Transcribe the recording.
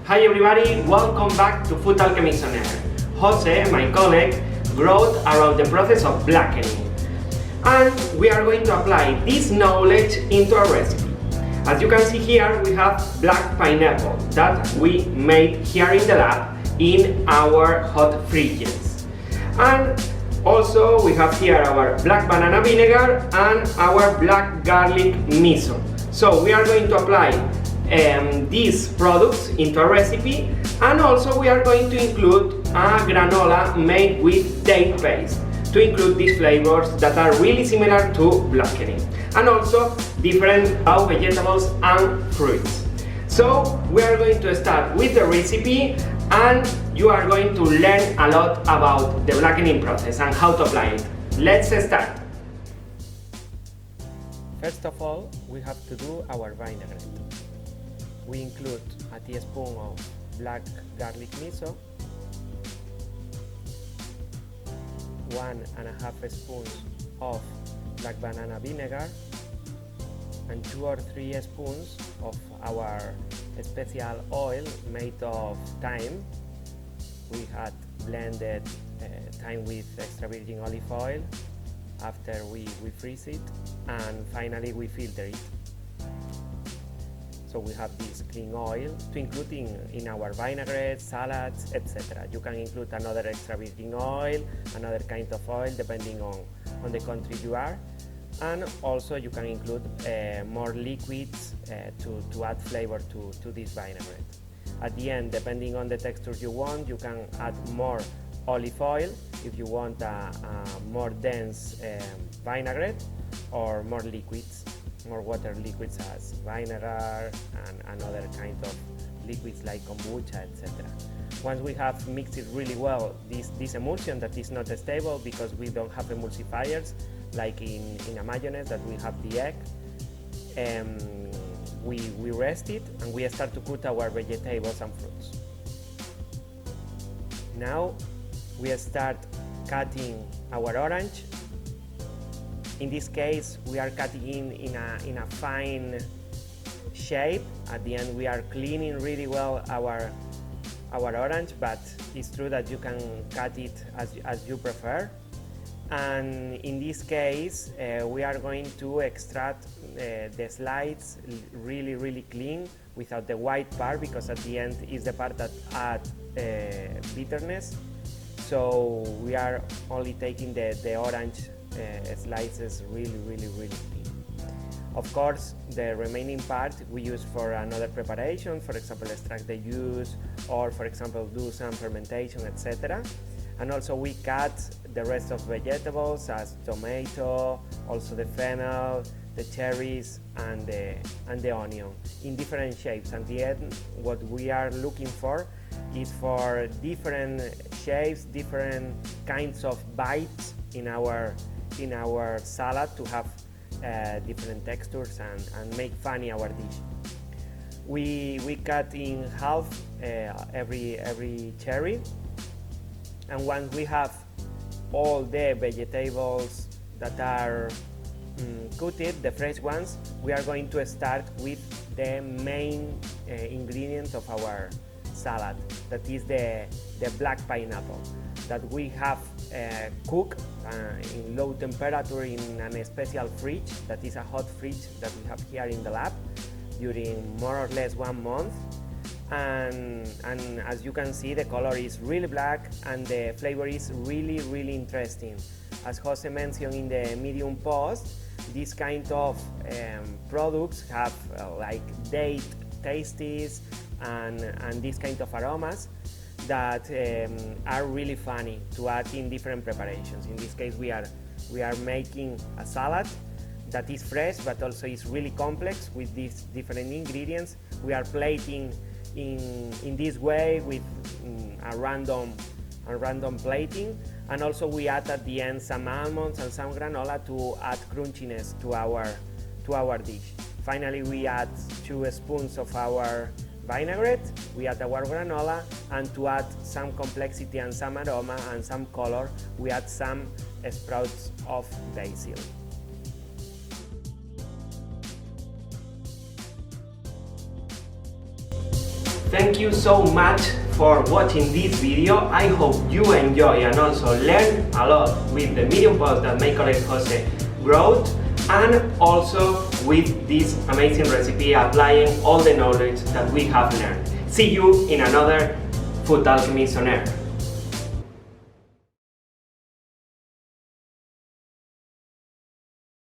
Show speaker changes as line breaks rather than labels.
Hi everybody, welcome back to Food Alchemist on Air. José, my colleague, wrote around the process of blackening. And we are going to apply this knowledge into a recipe. As you can see here, we have black pineapple that we made here in the lab in our hot fridges. And also we have here our black banana vinegar and our black garlic miso. So we are going to apply these products into a recipe, and also we are going to include a granola made with date paste to include these flavors that are really similar to blackening, and also different raw vegetables and fruits. So we are going to start with the recipe, and you are going to learn a lot about the blackening process and how to apply it. Let's start. First of all, we have to do our vinaigrette. We include a teaspoon of black garlic miso, 1.5 spoons of black banana vinegar, and 2 or 3 spoons of our special oil made of thyme. We had blended thyme with extra virgin olive oil after we freeze it, and finally we filter it. So we have this clean oil to include in our vinaigrettes, salads, etc. You can include another extra virgin oil, another kind of oil depending on the country you are. And also you can include more liquids to add flavor to this vinaigrette. At the end, depending on the texture you want, you can add more olive oil if you want a more dense vinaigrette, or more liquids, more water liquids as vinegar and other kind of liquids like kombucha, etc. Once we have mixed it really well, this emulsion that is not stable because we don't have emulsifiers like in a mayonnaise that we have the egg, we rest it and we start to cut our vegetables and fruits. Now we start cutting our orange. In this case, we are cutting in a fine shape. At the end, we are cleaning really well our orange, but it's true that you can cut it as you prefer. And in this case, we are going to extract the slides really clean without the white part, because at the end is the part that adds bitterness. So we are only taking the orange slices really clean. Of course, the remaining part we use for another preparation, for example extract the juice, or for example do some fermentation, etc. And also we cut the rest of vegetables as tomato, also the fennel, the cherries and the onion in different shapes. And the end, what we are looking for is for different shapes, different kinds of bites in our salad to have different textures and make funny our dish. We cut in half every cherry, and once we have all the vegetables that are cooked, the fresh ones, we are going to start with the main ingredient of our salad, that is the black pineapple that we have cooked in low temperature in a special fridge, that is a hot fridge that we have here in the lab during more or less 1 month. And as you can see, the color is really black and the flavor is really interesting. As Jose mentioned in the Medium post, these kind of products have like date tastes and these kind of aromas that are really funny to add in different preparations. In this case, we are making a salad that is fresh but also is really complex with these different ingredients. We are plating in this way with a random plating, and also we add at the end some almonds and some granola to add crunchiness to our dish. Finally, we add 2 spoons of our vinaigrette, we add our granola, and to add some complexity and some aroma and some color, we add some sprouts of basil. Thank you so much for watching this video. I hope you enjoy and also learn a lot with the medium pots that my colleague Jose wrote, and also with this amazing recipe, applying all the knowledge that we have learned. See you in another Food Alchemist on Air.